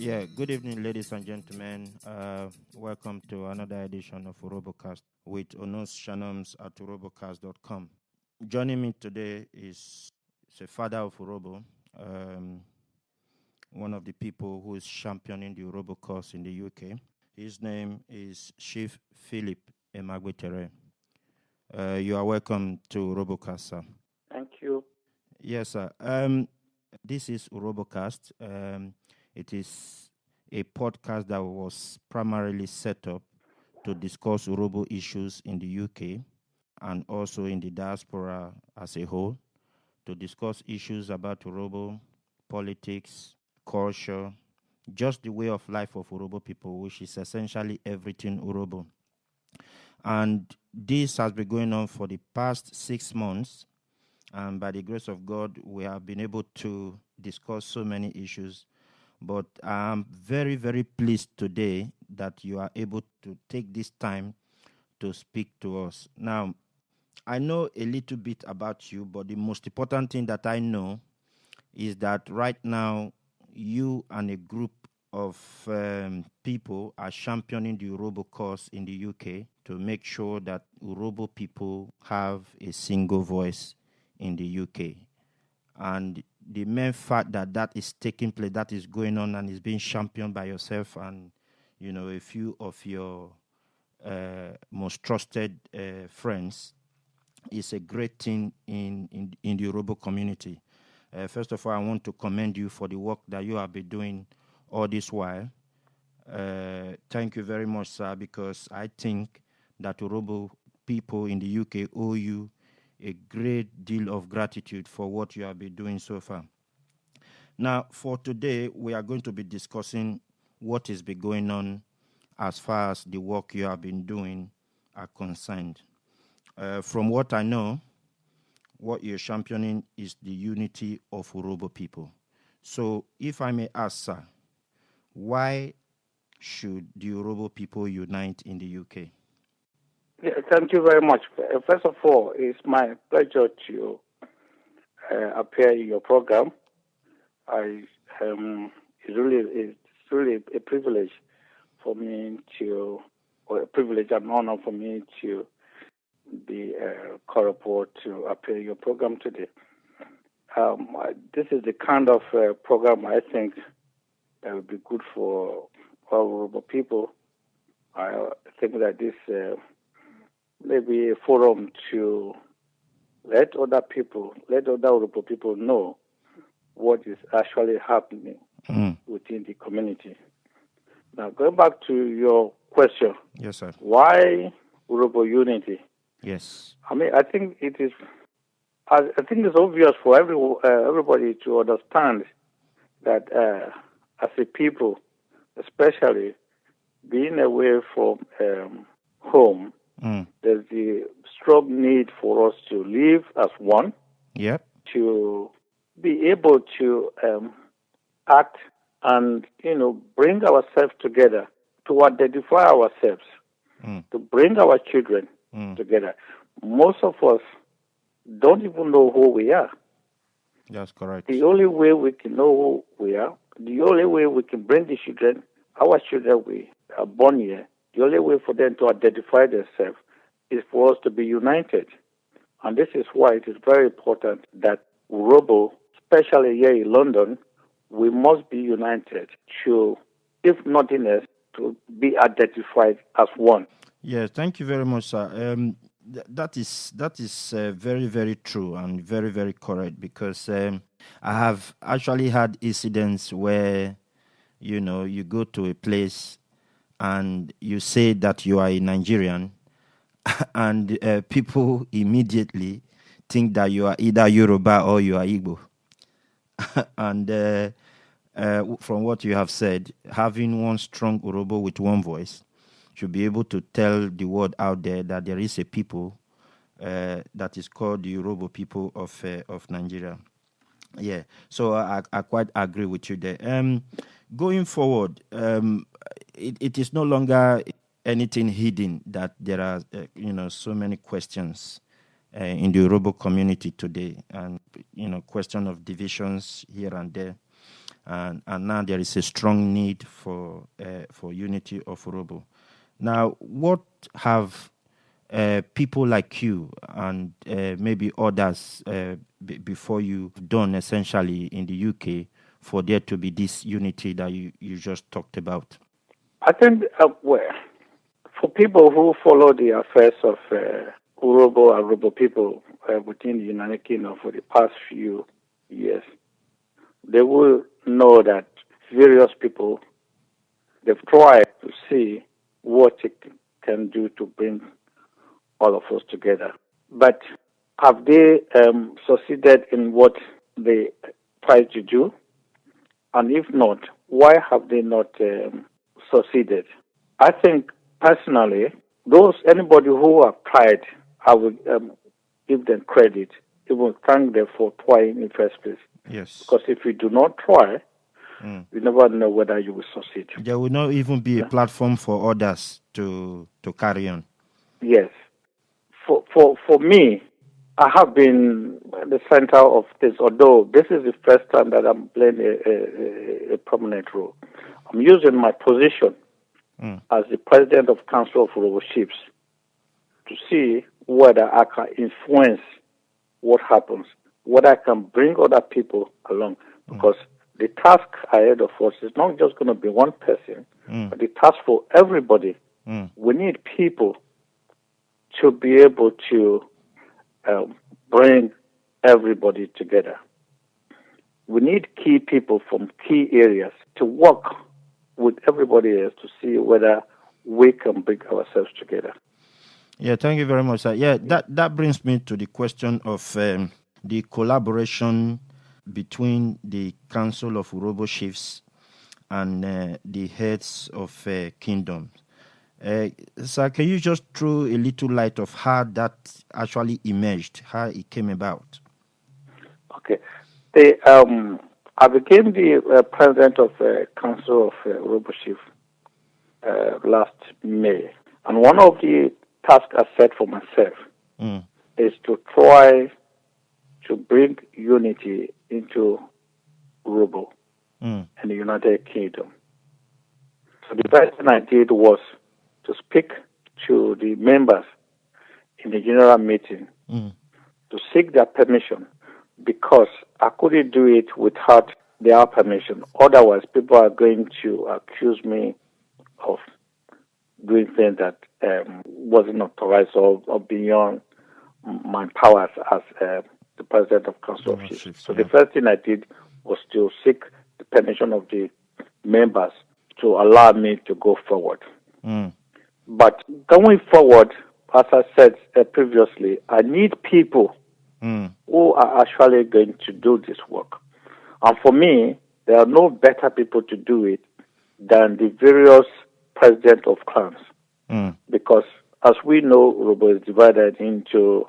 Yeah, good evening, ladies and gentlemen. Welcome to another edition of Urhobocast with Onos Shanoms at urhobocast.com. Joining me today is a father of Urhobo, um, one of the people who is championing the Urhobo cause in the UK. His name is Chief Philip Emagwetere. You are welcome to Urhobocast, sir. Thank you. Yes, sir. This is Urhobocast. It is a podcast that was primarily set up to discuss Urhobo issues in the UK and also in the diaspora as a whole, to discuss issues about Urhobo, politics, culture, just the way of life of Urhobo people, which is essentially everything Urhobo. And this has been going on for the past 6 months. And by the grace of God, we have been able to discuss so many issues. But I'm very, very pleased today that you are able to take this time to speak to us. Now, I know a little bit about you, but the most important thing that I know is that right now you and a group of people are championing the Urhobo cause in the UK to make sure that Urhobo people have a single voice in the UK. And the main fact that that is taking place, that is going on and is being championed by yourself and, you know, a few of your most trusted friends is a great thing in the Urhobo community. First of all, I want to commend you for the work that you have been doing all this while. Thank you very much, sir, because I think that Urhobo people in the UK owe you a great deal of gratitude for what you have been doing so far. Now, for today, we are going to be discussing what has been going on as far as the work you have been doing are concerned. From what I know, what you're championing is the unity of Urhobo people. So, if I may ask, sir, why should the Urhobo people unite in the UK? Yeah, thank you very much. First of all, it's my pleasure to appear in your program. It's really a privilege for me or a privilege and honor for me to be called upon to appear in your program today. This is the kind of program I think that would be good for all Urhobo people. I think that this may be a forum to let other Urhobo people know what is actually happening within the community. Now, going back to your question. Yes, sir. Why Urhobo unity? Yes. I mean, I think it's obvious for everybody to understand that as a people, especially being away from home, there's the strong need for us to live as one. Yep. To be able to act and bring ourselves together, to identify ourselves, to bring our children together. Most of us don't even know who we are. That's correct. The only way we can know who we are, the only way we can bring the children, our children we are born here, the only way for them to identify themselves is for us to be united. And this is why it is very important that Urhobo, especially here in London, we must be united to, if nothing else, to be identified as one. Yes, thank you very much, sir. That is very, very true and very, very correct, because I have actually had incidents where, you go to a place and you say that you are a Nigerian and people immediately think that you are either Yoruba or you are Igbo. And from what you have said, having one strong Urhobo with one voice should be able to tell the world out there that there is a people that is called the Urhobo people of Nigeria. Yeah, so I quite agree with you there. Going forward, it is no longer anything hidden that there are so many questions in the Urhobo community today, and question of divisions here and there, and now there is a strong need for unity of Urhobo. Now, what have people like you and maybe others before you done essentially in the UK for there to be this unity that you just talked about? I think, well, for people who follow the affairs of Urhobo and Urhobo people within the United Kingdom for the past few years, they will know that various people, they've tried to see what it can do to bring all of us together. But have they succeeded in what they tried to do? And if not, why have they not succeeded? I think personally, anybody who have tried, I would give them credit. Even thank them for trying in the first place. Yes. Because if you do not try, you never know whether you will succeed. There will not even be a platform for others to carry on. Yes. For me, I have been at the center of this, although this is the first time that I'm playing a prominent role. I'm using my position as the president of Council of Urhobo Chiefs to see whether I can influence what happens, whether I can bring other people along. Because the task ahead of us is not just going to be one person, but the task for everybody. We need people to be able to bring everybody together. We need key people from key areas to work with everybody else to see whether we can bring ourselves together. Yeah, thank you very much, sir. Yeah, that brings me to the question of the collaboration between the Council of Urhobo Chiefs and the heads of kingdoms. Sir, can you just throw a little light of how that actually emerged, how it came about? Okay. I became the president of Council of Urhobo Chiefs last May. And one of the tasks I set for myself is to try to bring unity into Urhobo and the United Kingdom. So the first thing I did was to speak to the members in the general meeting to seek their permission, because I couldn't do it without their permission. Otherwise, people are going to accuse me of doing things that wasn't authorized or beyond my powers as the president of Council of Chiefs. So the first thing I did was to seek the permission of the members to allow me to go forward. But going forward, as I said previously, I need people who are actually going to do this work. And for me, there are no better people to do it than the various presidents of clans. Because as we know, Urhobo is divided into,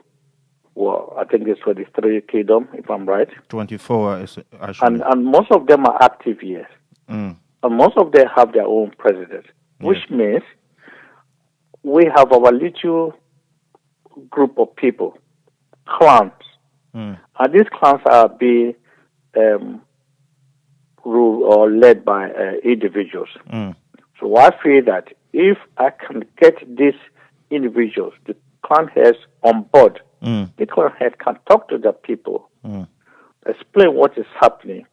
well, I think it's 23 kingdoms, if I'm right. 24, actually. And most of them are active here. And most of them have their own president, which means we have our little group of people, clans. And these clans are being ruled or led by individuals. So I feel that if I can get these individuals, the clan heads on board, the clan head can talk to the people, explain what is happening,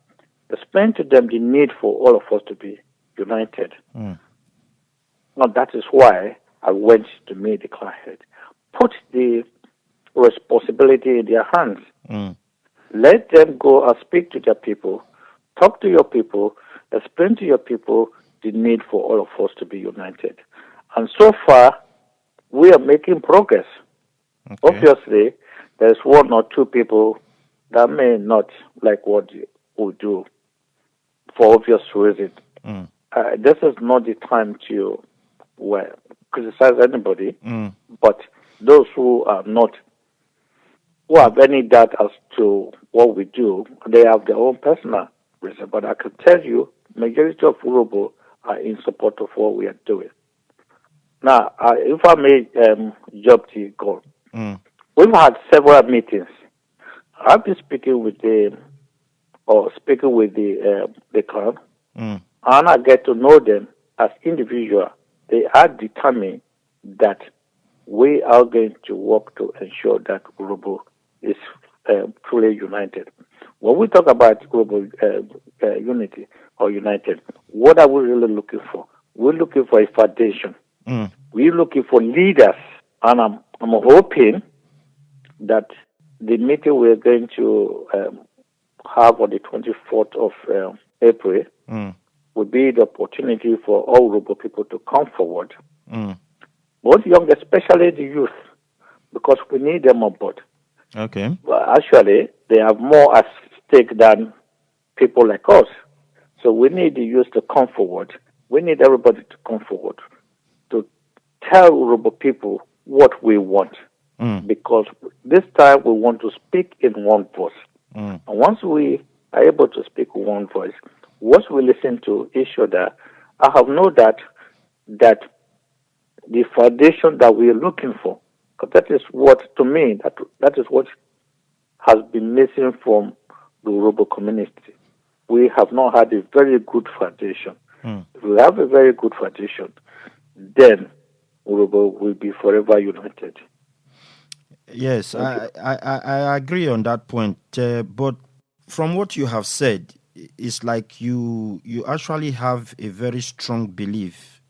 explain to them the need for all of us to be united. Now that is why I went to meet the clan head. Put the responsibility in their hands. Let them go and speak to their people, talk to your people, explain to your people the need for all of us to be united. And so far, we are making progress. Obviously, there's one or two people that may not like what we do. for obvious reasons. Mm. This is not the time to criticize anybody, but those who are not, who have any doubt as to what we do, they have their own personal reason. But I can tell you, majority of Urhobo are in support of what we are doing. Now, if I may jump to go, we've had several meetings. I've been speaking with the clan, and I get to know them as individuals. They are determined that we are going to work to ensure that Urhobo is truly united. When we talk about Urhobo unity or united, what are we really looking for? We're looking for a foundation. We're looking for leaders, and I'm hoping that the meeting we're going to have on the 24th of April will be the opportunity for all Urhobo people to come forward, both young, especially the youth, because we need them on board. Okay. Well, actually, they have more at stake than people like us. So we need the youth to come forward. We need everybody to come forward to tell Urhobo people what we want. Because this time we want to speak in one voice. And once we are able to speak in one voice, once we listen to each other, I have no doubt that the foundation that we are looking for, because that is what, to me, that is what has been missing from the Urhobo community. We have not had a very good foundation. If we have a very good foundation, then Urhobo will be forever united. Yes, I agree on that point. But from what you have said, it's like you actually have a very strong belief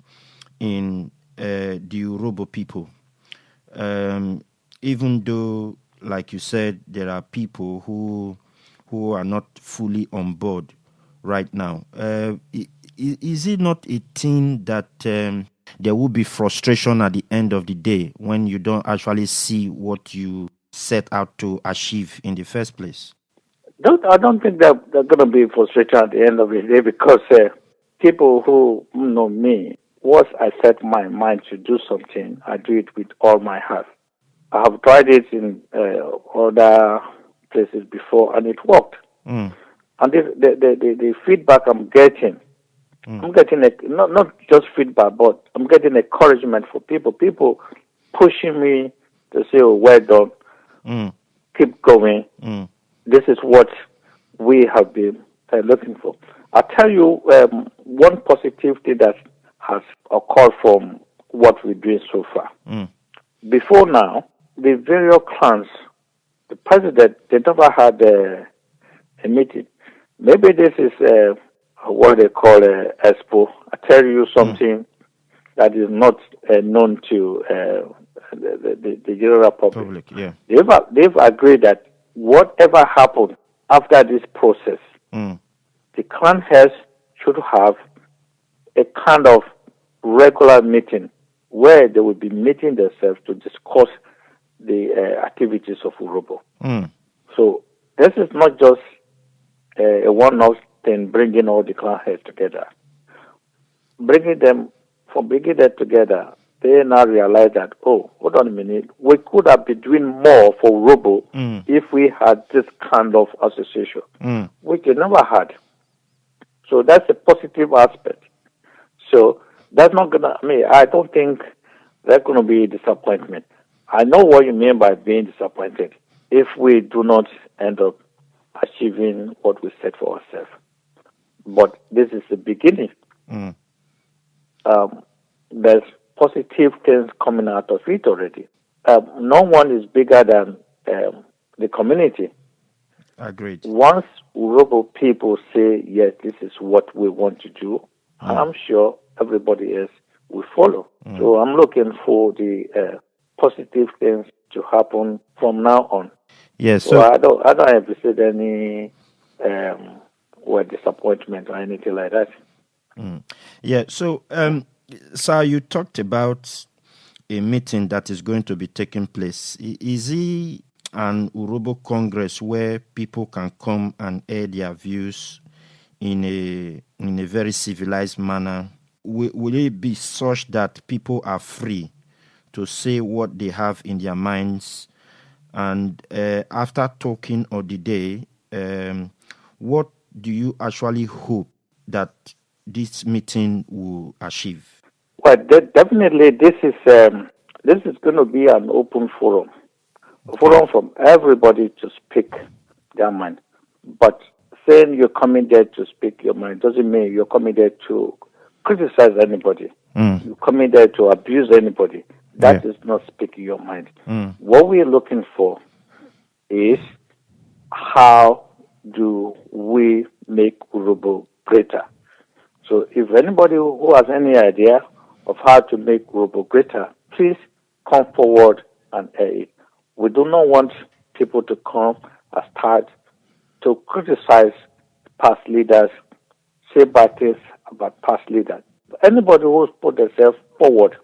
in the Urhobo people. Even though, like you said, there are people who are not fully on board right now. Is it not a thing that there will be frustration at the end of the day when you don't actually see what you set out to achieve in the first place? I don't think that they're going to be frustrated at the end of the day, because people who know me, once I set my mind to do something, I do it with all my heart. I have tried it in other places before, and it worked. And the feedback I'm getting not just feedback, but I'm getting encouragement for people pushing me to say, oh, well done, keep going. This is what we have been looking for. I'll tell you one positive thing that has occurred from what we're doing so far. Before now, the various clans, the president, they never had a meeting. Maybe this is what they call expo. I tell you something that is not known to the general public. Yeah. They've agreed that whatever happened after this process, the clan heads should have a kind of regular meeting where they will be meeting themselves to discuss the activities of Urhobo. So this is not just a one-off thing, bringing all the clan heads together. Bringing them together, they now realize that, oh, hold on a minute, we could have been doing more for Urhobo if we had this kind of association, which they never had. So that's a positive aspect. So that's not gonna. I don't think that's gonna be a disappointment. I know what you mean by being disappointed if we do not end up achieving what we set for ourselves. But this is the beginning. There's positive things coming out of it already. No one is bigger than the community. Agreed. Once Urhobo people say, yes, this is what we want to do, I'm sure everybody else will follow. So I'm looking for the positive things to happen from now on. Yes. So I don't have to say any disappointment or anything like that. Yeah. So, sir, you talked about a meeting that is going to be taking place. Is it an Urhobo Congress where people can come and air their views in a very civilized manner? Will it be such that people are free to say what they have in their minds? And after talking of the day, what do you actually hope that this meeting will achieve? Well, definitely, this is going to be an open forum, a Okay. forum from everybody to speak their mind. But saying you're coming there to speak your mind doesn't mean you're coming there to criticize anybody. You're coming there to abuse anybody. That Yeah. is not speaking your mind. What we're looking for is how do we make Urhobo greater? So if anybody who has any idea of how to make Urhobo greater, please come forward and air it. We do not want people to come and start to criticize past leaders, say bad things about past leaders. Anybody who's put themselves forward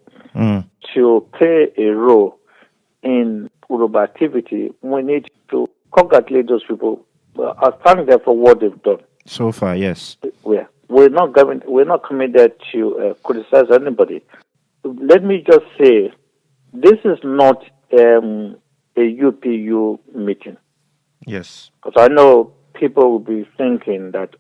to play a role in Urhobo activity, we need to congratulate those people. Well, I thank them for what they've done. So far, yes. We're not coming there to criticize anybody. Let me just say, this is not a UPU meeting. Yes. Because I know people will be thinking that,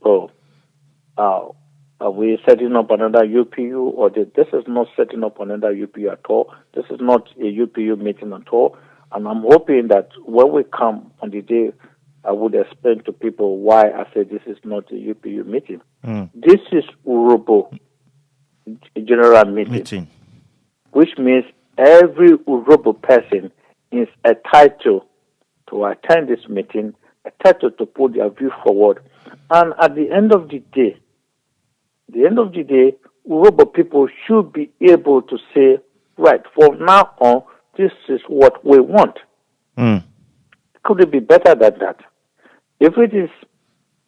are we setting up another UPU? Or this is not setting up another UPU at all. This is not a UPU meeting at all. And I'm hoping that when we come on the day, I would explain to people why I said this is not a UPU meeting. This is Urhobo General meeting, which means every Urhobo person is entitled to attend this meeting, entitled to put their view forward. And at the end of the day, Urhobo people should be able to say, right, from now on, this is what we want. Could it be better than that? If it is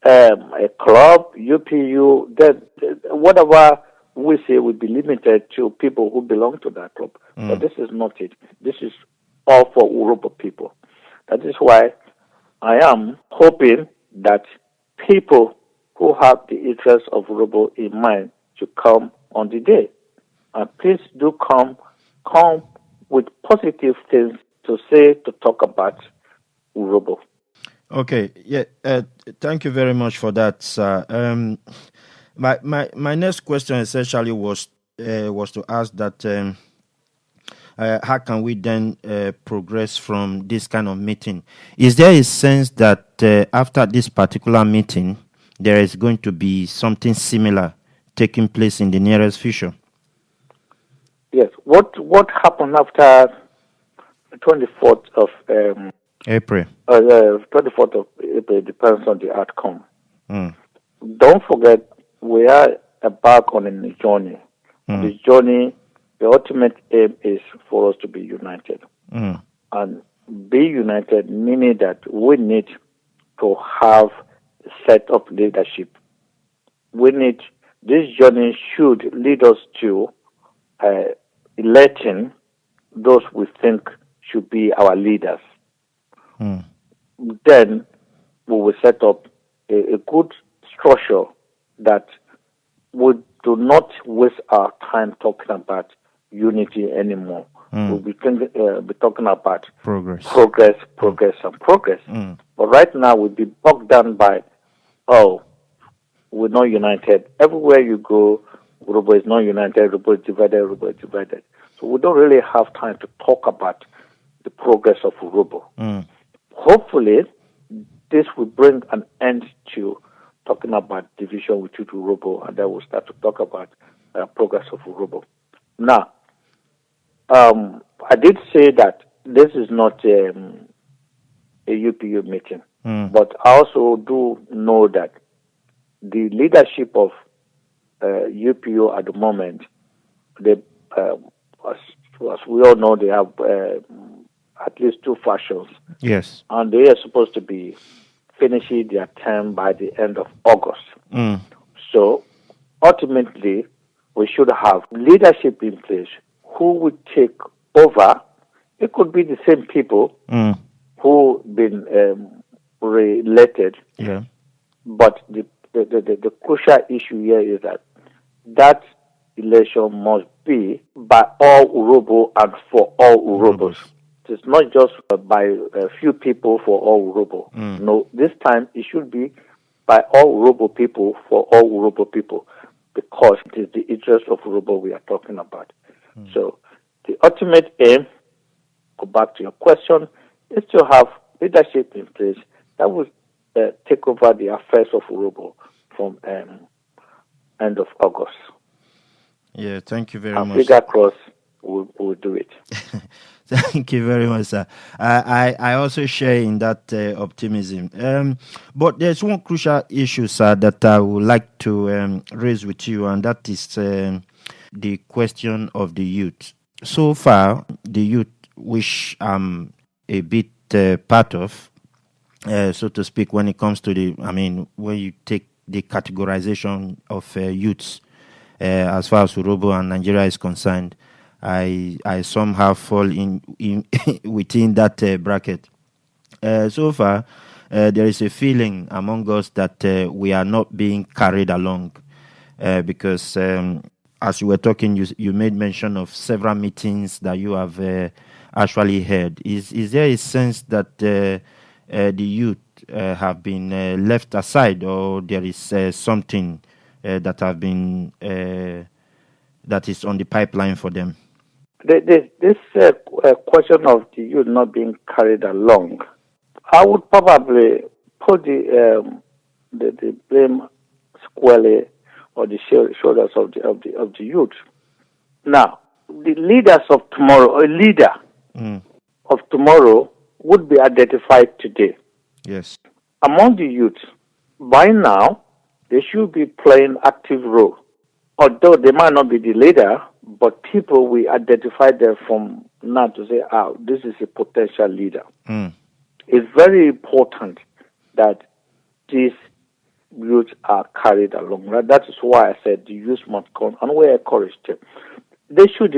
a club, UPU, then whatever we say will be limited to people who belong to that club. But this is not it. This is all for Urhobo people. That is why I am hoping that people who have the interests of Urhobo in mind to come on the day. And please do come with positive things to say, to talk about Urhobo. Okay. Yeah. Thank you very much for that, sir. My next question essentially was to ask that how can we then progress from this kind of meeting? Is there a sense that after this particular meeting, there is going to be something similar taking place in the nearest future? Yes. What happened after the 24th of April? 24th of April depends on the outcome. Don't forget, we are embarked on a journey. This journey, the ultimate aim is for us to be united. And be united, meaning that we need to have a set of leadership. This journey should lead us to electing those we think should be our leaders. Then we will set up a good structure that would do not waste our time talking about unity anymore. We'll be talking about Progress. and progress. But right now we'll be bogged down by, we're not united. Everywhere you go, Urhobo is not united, Urhobo is divided. So we don't really have time to talk about the progress of Urhobo. Hopefully, this will bring an end to talking about division within Urhobo, and then we'll start to talk about progress of Urhobo. Now, I did say that this is not a UPU meeting, but I also do know that the leadership of UPU at the moment, they, as we all know, they have at least two factions. Yes. And they are supposed to be finishing their term by the end of August. So ultimately, we should have leadership in place who would take over. It could be the same people who been re-elected, Yeah. but the the crucial issue here is that election must be by all Urhobo and for all Urhobos. It's not just by a few people for all Urhobo. No, this time it should be by all Urhobo people for all Urhobo people, because it is the interest of Urhobo we are talking about. So the ultimate aim, go back to your question, is to have leadership in place that will take over the affairs of Urhobo from end of August. Yeah, thank you very much. Fingers crossed, we'll do it. Thank you very much, sir. I also share in that optimism. But there's one crucial issue, sir, that I would like to raise with you, and that is the question of the youth. So far, the youth, which I'm a bit part of, so to speak, when it comes to when you take the categorization of youths, as far as Urhobo and Nigeria is concerned, I somehow fall in within that bracket. So far, there is a feeling among us that we are not being carried along, because as you were talking, you made mention of several meetings that you have actually held. Is there a sense that the youth have been left aside, or there is something that have been that is on the pipeline for them? This question of the youth not being carried along, I would probably put the blame squarely on the shoulders of the youth. Now, the leaders of tomorrow, a leader of tomorrow, would be identified today. Yes. Among the youth, by now, they should be playing active role. Although they might not be the leader, but people will identify them from now to say, this is a potential leader. It's very important that these youth are carried along. Right? That is why I said the youth must come, and we encourage them. They should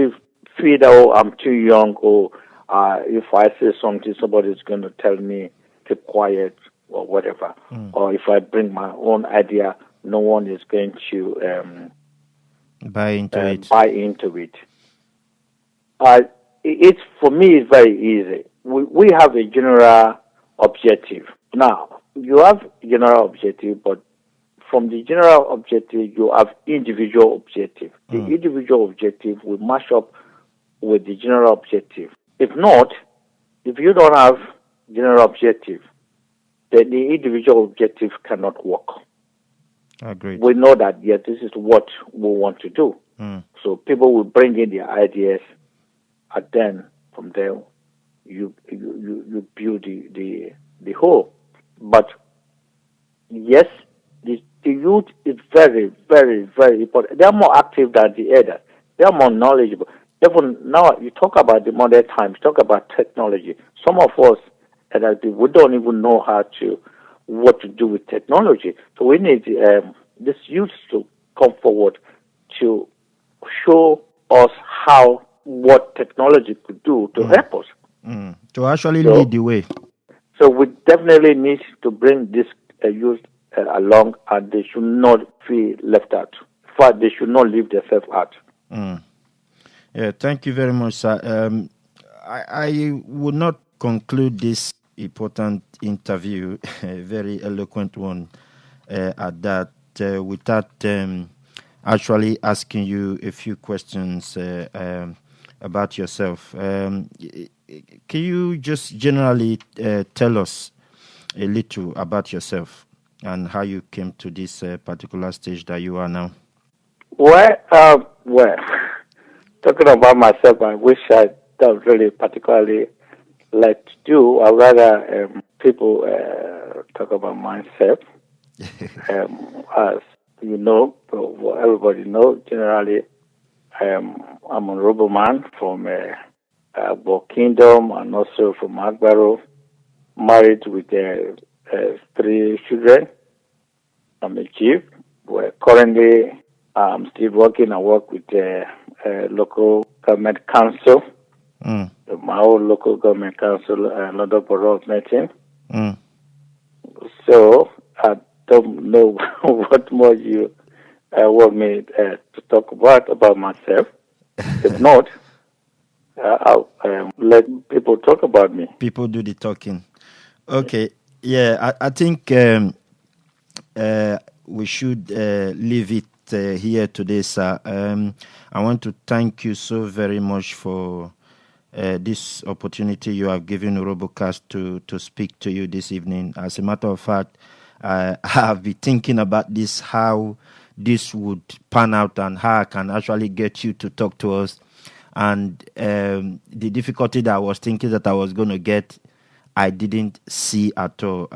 feel that, I'm too young, or if I say something, somebody's going to tell me, keep quiet, or whatever. Or if I bring my own idea, no one is going to buy into it. It's, for me, it's very easy. We have a general objective. Now, you have general objective, but from the general objective, you have individual objective. The individual objective will match up with the general objective. If not, if you don't have general objective, then the individual objective cannot work. Agreed. We know that, this is what we want to do. So people will bring in their ideas, and then from there you build the whole. But yes, the youth is very, very, very important. They are more active than the elders. They are more knowledgeable. Even now, you talk about the modern times, talk about technology. Some of us, we don't even know what to do with technology. So we need this youth to come forward to show us what technology could do to help us. To actually lead the way. So we definitely need to bring this youth along, and they should not feel left out. In fact, they should not leave themselves out. Yeah, thank you very much, sir. I would not conclude this important interview, a very eloquent one at that, without actually asking you a few questions about yourself. Can you just generally tell us a little about yourself and how you came to this particular stage that you are now? Well, talking about myself, I wish I don't really particularly like to do. I'd rather people talk about myself. As you know, everybody knows, generally, I'm a Urhobo man from Bo Kingdom and also from Agbaro, married with 3 children. I'm a chief. Currently, I'm still working. I work with the local government council, my own local government council, London Borough of Meeting. So don't know what more you want me to talk about myself. If not, I'll let people talk about me. People do the talking. Okay. Yeah, I think we should leave it here today, sir. I want to thank you so very much for this opportunity you have given Urhobocast to speak to you this evening. As a matter of fact, I have been thinking about this, how this would pan out and how I can actually get you to talk to us. And the difficulty that I was thinking that I was going to get, I didn't see at all.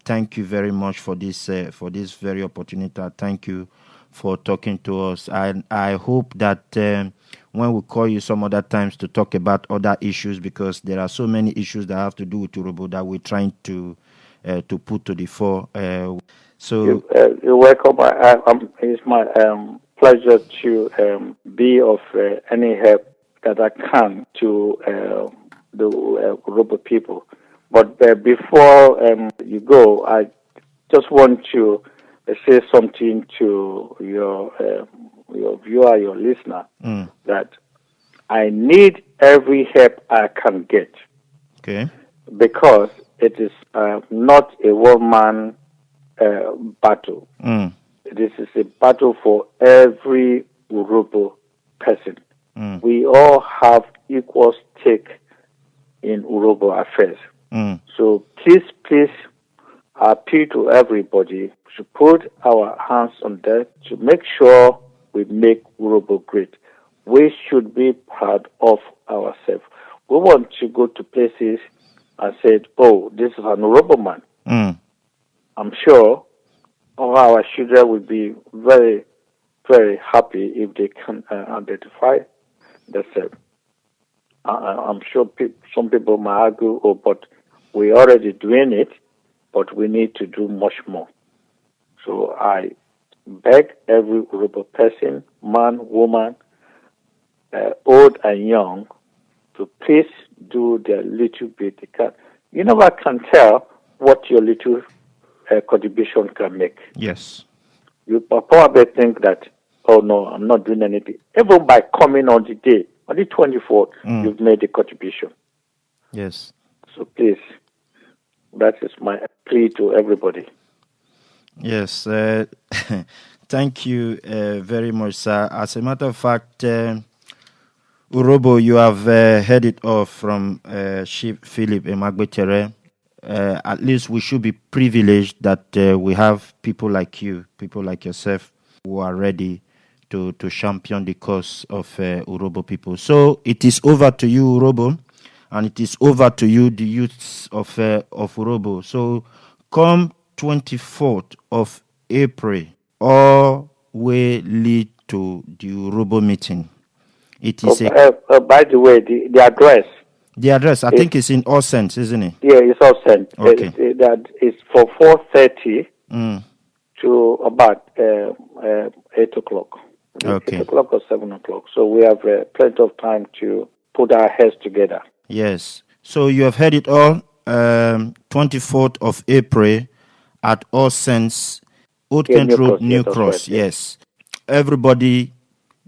Thank you very much for this very opportunity. Thank you for talking to us. I hope that when we call you some other times to talk about other issues, because there are so many issues that have to do with Urhobo that we're trying to put to the fore. You're welcome. It's my pleasure to be of any help that I can to the Urhobo people. But before you go, I just want to say something to your viewer, your listener, that I need every help I can get. Okay. Because it is not a one-man battle. This is a battle for every Urhobo person. We all have equal stake in Urhobo affairs. So please appeal to everybody to put our hands on that to make sure we make Urhobo great. We should be proud of ourselves. We want to go to places and say, oh, this is an Urhobo man. I'm sure all our children will be very, very happy if they can identify themselves. I'm sure some people might argue, oh, but we're already doing it, but we need to do much more. So I beg every Urhobo person, man, woman, old and young, to please do their little bit they can. You never can tell what your little contribution can make. Yes. You probably think that, oh no, I'm not doing anything. Even by coming on the day, on the 24th, you've made a contribution. Yes. So please, that is my plea to everybody. Yes. Thank you very much, sir. As a matter of fact, Urhobo, you have heard it off from Chief Philip Emagbetere. At least we should be privileged that we have people like you, people like yourself, who are ready to champion the cause of Urhobo people. So it is over to you, Urhobo, and it is over to you, the youths of Urhobo. So come 24th of April, all way lead to the Urhobo meeting. It is by the way, the address. The address, I think it's in All Saints, isn't it? Yeah, it's All Saints. Okay. It's for 4:30 to about 8 o'clock. Okay. 8 o'clock or 7 o'clock. So we have plenty of time to put our heads together. Yes. So you have heard it all. 24th of April at All Saints, Old Kent Road, New Cross. Yes. Everybody,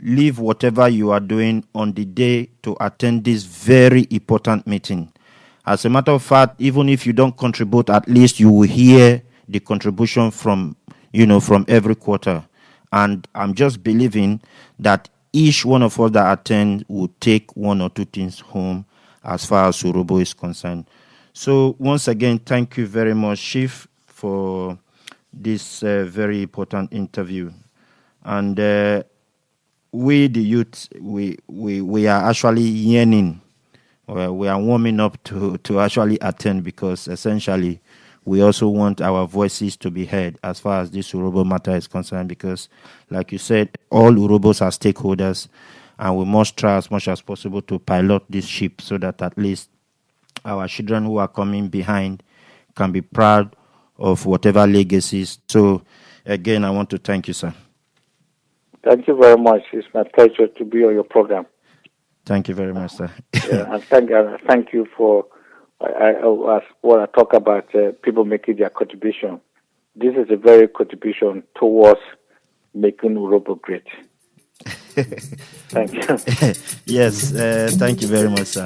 leave whatever you are doing on the day to attend this very important meeting. As a matter of fact, even if you don't contribute, at least you will hear the contribution from every quarter. And I'm just believing that each one of us that attend will take one or two things home as far as Urhobo is concerned. So once again, thank you very much, Chief, for this very important interview. And we, the youth, we are actually yearning, we are warming up to actually attend, because essentially we also want our voices to be heard as far as this Urhobo matter is concerned, because like you said, all Urhobos are stakeholders, and we must try as much as possible to pilot this ship so that at least our children who are coming behind can be proud of whatever legacies. So again, I want to thank you, sir. Thank you very much. It's my pleasure to be on your program. Thank you very much, sir. And thank you for what I talk about, people making their contribution. this is a very contribution towards making Urhobo great. Thank you. Yes, thank you very much, sir.